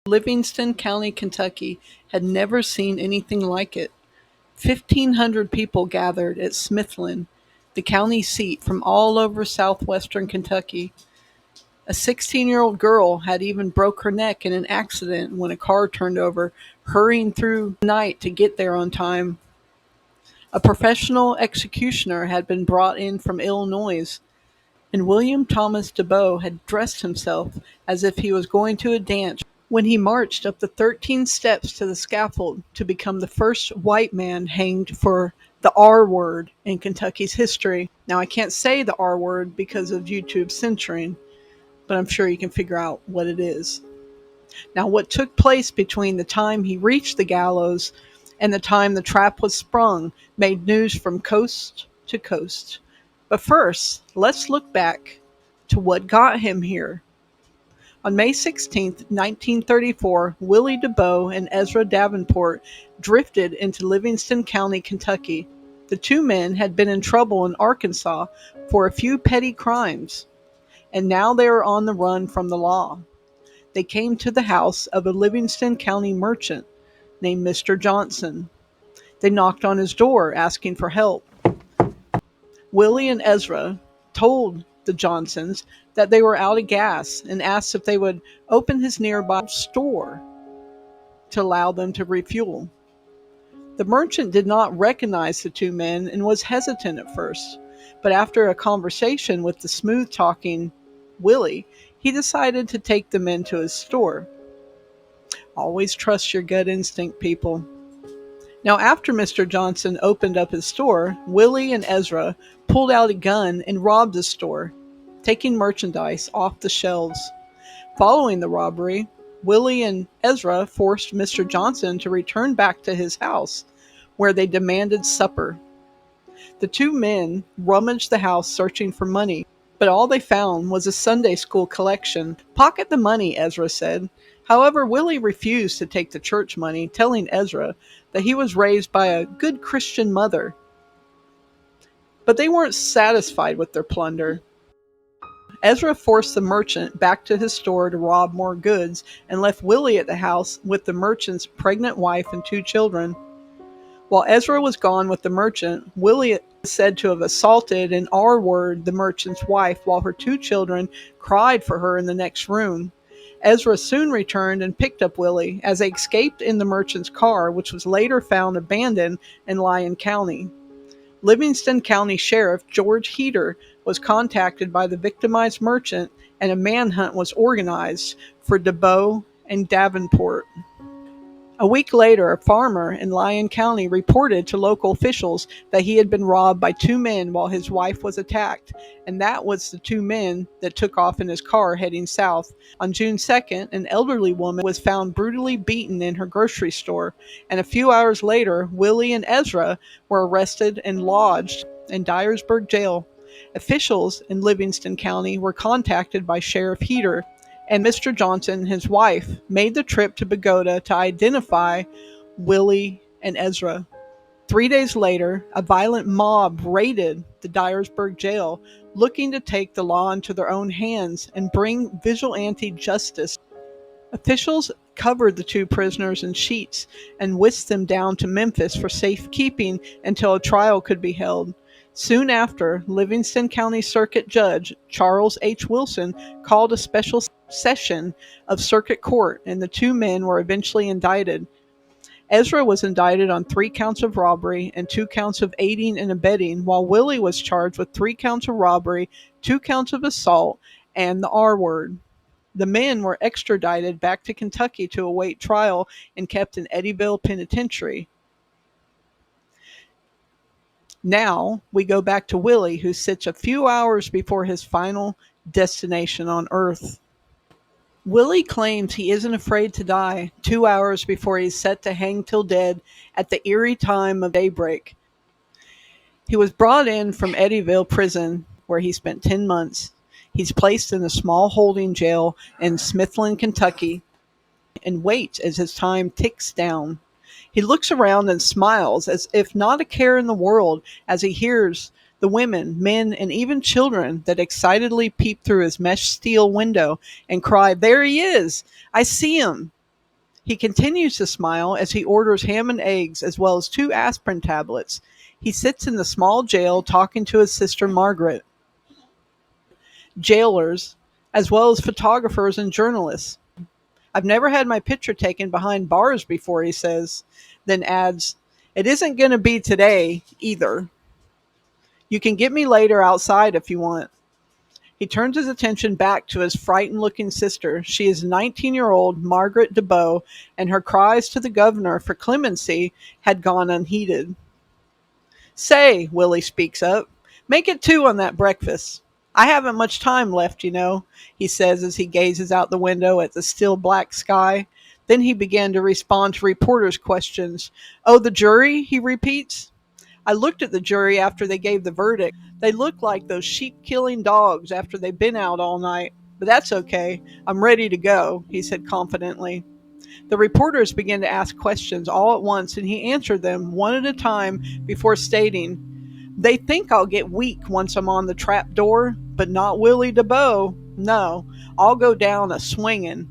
Livingston County, Kentucky had never seen anything like it. 1,500 people gathered at Smithland, the county seat, from all over southwestern Kentucky. A 16-year-old girl had even broke her neck in an accident when a car turned over, hurrying through the night to get there on time. A professional executioner had been brought in from Illinois, and William Thomas Deboe had dressed himself as if he was going to a dance when he marched up the 13 steps to the scaffold to become the first white man hanged for the R word in Kentucky's history. Now, I can't say the R word because of YouTube censoring, but I'm sure you can figure out what it is. Now, what took place between the time he reached the gallows and the time the trap was sprung made news from coast to coast. But first, let's look back to what got him here. On May 16, 1934, Willie Deboe and Ezra Davenport drifted into Livingston County, Kentucky. The two men had been in trouble in Arkansas for a few petty crimes, and now they were on the run from the law. They came to the house of a Livingston County merchant named Mr. Johnson. They knocked on his door asking for help. Willie and Ezra told the Johnsons that they were out of gas and asked if they would open his nearby store to allow them to refuel. The merchant did not recognize the two men and was hesitant at first, but after a conversation with the smooth-talking Willie, he decided to take them into his store. Always trust your gut instinct, people. Now, after Mr. Johnson opened up his store, Willie and Ezra pulled out a gun and robbed the store, taking merchandise off the shelves. Following the robbery, Willie and Ezra forced Mr. Johnson to return back to his house, where they demanded supper. The two men rummaged the house searching for money, but all they found was a Sunday school collection. "Pocket the money," Ezra said. However, Willie refused to take the church money, telling Ezra that he was raised by a good Christian mother. But they weren't satisfied with their plunder. Ezra forced the merchant back to his store to rob more goods and left Willie at the house with the merchant's pregnant wife and two children. While Ezra was gone with the merchant, Willie is said to have assaulted and R-worded the merchant's wife while her two children cried for her in the next room. Ezra soon returned and picked up Willie as they escaped in the merchant's car, which was later found abandoned in Lyon County. Livingston County Sheriff George Heater was contacted by the victimized merchant, and a manhunt was organized for Deboe and Davenport. A week later, a farmer in Lyon County reported to local officials that he had been robbed by two men while his wife was attacked, and that was the two men that took off in his car heading south. On June 2nd, an elderly woman was found brutally beaten in her grocery store, and a few hours later, Willie and Ezra were arrested and lodged in Dyersburg Jail. Officials in Livingston County were contacted by Sheriff Heater, and Mr. Johnson and his wife made the trip to Bogota to identify Willie and Ezra. 3 days later, a violent mob raided the Dyersburg jail, looking to take the law into their own hands and bring vigilante justice. Officials covered the two prisoners in sheets and whisked them down to Memphis for safekeeping until a trial could be held. Soon after, Livingston County Circuit Judge Charles H. Wilson called a special session of Circuit Court, and the two men were eventually indicted. Ezra was indicted on 3 counts of robbery and 2 counts of aiding and abetting, while Willie was charged with 3 counts of robbery, 2 counts of assault, and the R word. The men were extradited back to Kentucky to await trial and kept in Eddyville Penitentiary. Now, we go back to Willie, who sits a few hours before his final destination on Earth. Willie claims he isn't afraid to die 2 hours before he's set to hang till dead at the eerie time of daybreak. He was brought in from Eddyville Prison, where he spent 10 months. He's placed in a small holding jail in Smithland, Kentucky, and waits as his time ticks down. He looks around and smiles as if not a care in the world as he hears the women, men, and even children that excitedly peep through his mesh steel window and cry, "There he is! I see him!" He continues to smile as he orders ham and eggs as well as 2 aspirin tablets. He sits in the small jail talking to his sister Margaret, jailers, as well as photographers and journalists. I've never had my picture taken behind bars before, he says, then adds, it isn't going to be today either. You can get me later outside if you want. He turns his attention back to his frightened-looking sister. She is 19-year-old Margaret Deboe, and her cries to the governor for clemency had gone unheeded. Say, Willie speaks up, make it 2 on that breakfast. I haven't much time left, you know, he says as he gazes out the window at the still black sky. Then he began to respond to reporters' questions. Oh, the jury, he repeats. I looked at the jury after they gave the verdict. They look like those sheep-killing dogs after they've been out all night. But that's okay. I'm ready to go, he said confidently. The reporters began to ask questions all at once, and he answered them one at a time before stating, they think I'll get weak once I'm on the trap door, but not Willie Deboe. No, I'll go down a swinging.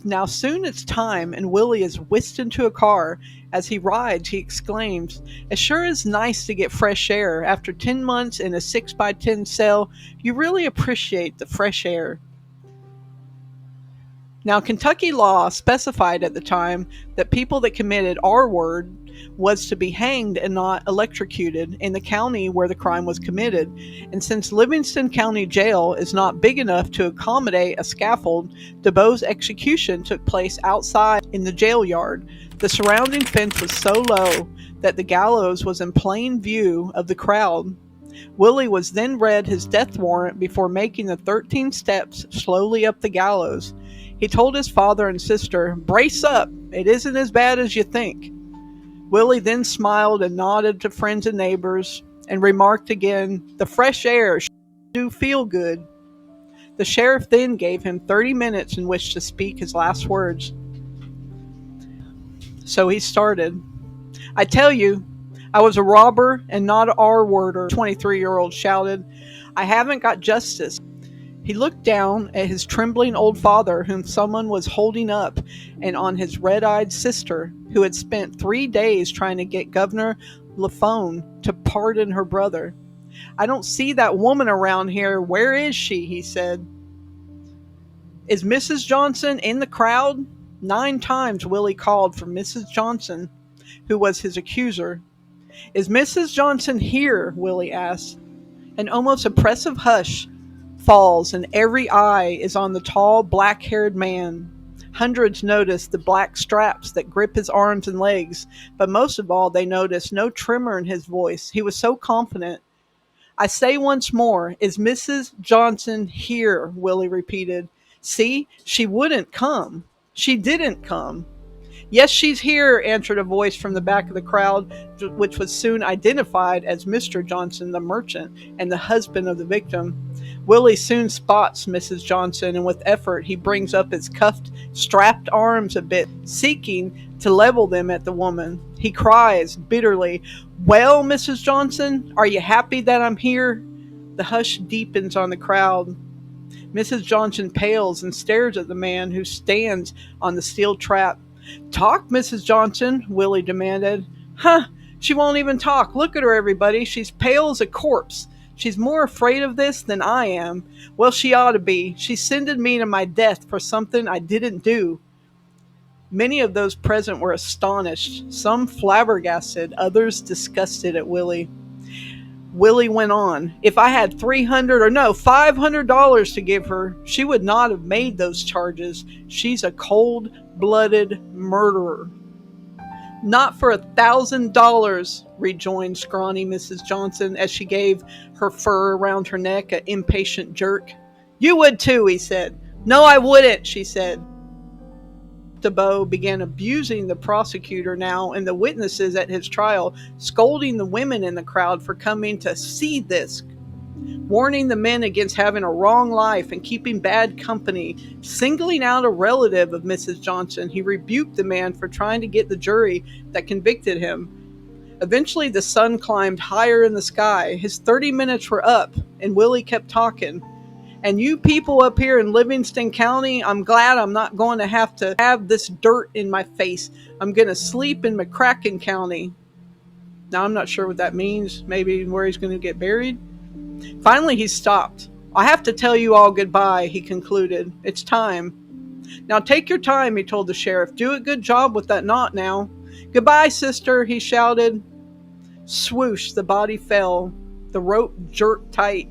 Now soon it's time, and Willie is whisked into a car. As he rides, he exclaims, it sure is nice to get fresh air. After 10 months in a 6x10 cell, you really appreciate the fresh air. Now, Kentucky law specified at the time that people that committed R-word was to be hanged and not electrocuted in the county where the crime was committed. And since Livingston County Jail is not big enough to accommodate a scaffold, Deboe's execution took place outside in the jail yard. The surrounding fence was so low that the gallows was in plain view of the crowd. Willie was then read his death warrant before making the 13 steps slowly up the gallows. He told his father and sister, brace up, it isn't as bad as you think. Willie then smiled and nodded to friends and neighbors and remarked again, the fresh air do feel good. The sheriff then gave him 30 minutes in which to speak his last words. So he started. I tell you, I was a robber and not an R-worder, 23-year-old shouted. I haven't got justice. He looked down at his trembling old father, whom someone was holding up, and on his red-eyed sister, who had spent 3 days trying to get Governor Lafone to pardon her brother. I don't see that woman around here. Where is she? He said. Is Mrs. Johnson in the crowd? 9 times Willie called for Mrs. Johnson, who was his accuser. Is Mrs. Johnson here? Willie asked. An almost oppressive hush falls, and every eye is on the tall, black-haired man. Hundreds notice the black straps that grip his arms and legs, but most of all, they notice no tremor in his voice. He was so confident. I say once more, is Mrs. Johnson here? Willie repeated. See, she wouldn't come. She didn't come. Yes, she's here, answered a voice from the back of the crowd, which was soon identified as Mr. Johnson, the merchant, and the husband of the victim. Willie soon spots Mrs. Johnson, and with effort he brings up his cuffed, strapped arms a bit, seeking to level them at the woman. He cries bitterly, well, Mrs. Johnson, are you happy that I'm here? The hush deepens on the crowd. Mrs. Johnson pales and stares at the man who stands on the steel trap. Talk, Mrs. Johnson, Willie demanded. Huh, she won't even talk. Look at her, everybody. She's pale as a corpse. She's more afraid of this than I am. Well, she ought to be. She sended me to my death for something I didn't do. Many of those present were astonished, some flabbergasted, others disgusted at Willie. Willie went on. If I had $500 to give her, she would not have made those charges. She's a cold-blooded murderer. Not for $1,000, rejoined scrawny Mrs. Johnson as she gave her fur around her neck an impatient jerk. You would too, he said. No, I wouldn't, she said. Deboe began abusing the prosecutor now and the witnesses at his trial, scolding the women in the crowd for coming to see this, warning the men against having a wrong life and keeping bad company. Singling out a relative of Mrs. Johnson, he rebuked the man for trying to get the jury that convicted him. Eventually, the sun climbed higher in the sky. His 30 minutes were up, and Willie kept talking. And you people up here in Livingston County, I'm glad I'm not going to have this dirt in my face. I'm going to sleep in McCracken County. Now, I'm not sure what that means. Maybe where he's going to get buried. Finally, he stopped. I have to tell you all goodbye, he concluded. It's time. Now take your time, he told the sheriff. Do a good job with that knot now. Goodbye, sister, he shouted. Swoosh, the body fell. The rope jerked tight.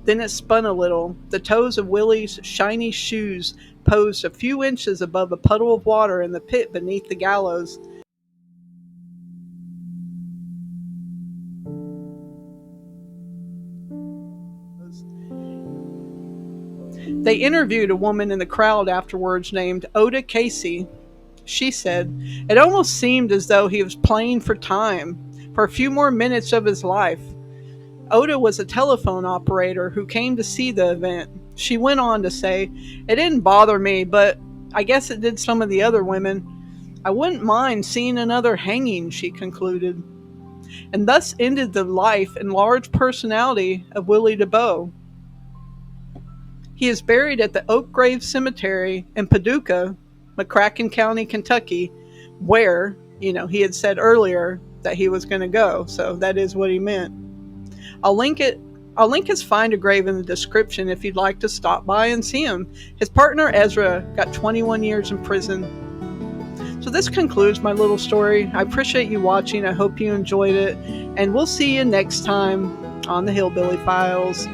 Then it spun a little. The toes of Willie's shiny shoes posed a few inches above a puddle of water in the pit beneath the gallows. They interviewed a woman in the crowd afterwards named Oda Casey. She said, it almost seemed as though he was playing for time, for a few more minutes of his life. Oda was a telephone operator who came to see the event. She went on to say, it didn't bother me, but I guess it did some of the other women. I wouldn't mind seeing another hanging, she concluded. And thus ended the life and large personality of Willie Deboe. He is buried at the Oak Grove Cemetery in Paducah, McCracken County, Kentucky, where, he had said earlier that he was going to go. So that is what he meant. I'll link his find a grave in the description if you'd like to stop by and see him. His partner Ezra got 21 years in prison. So this concludes my little story. I appreciate you watching. I hope you enjoyed it. And we'll see you next time on the Hillbilly Files.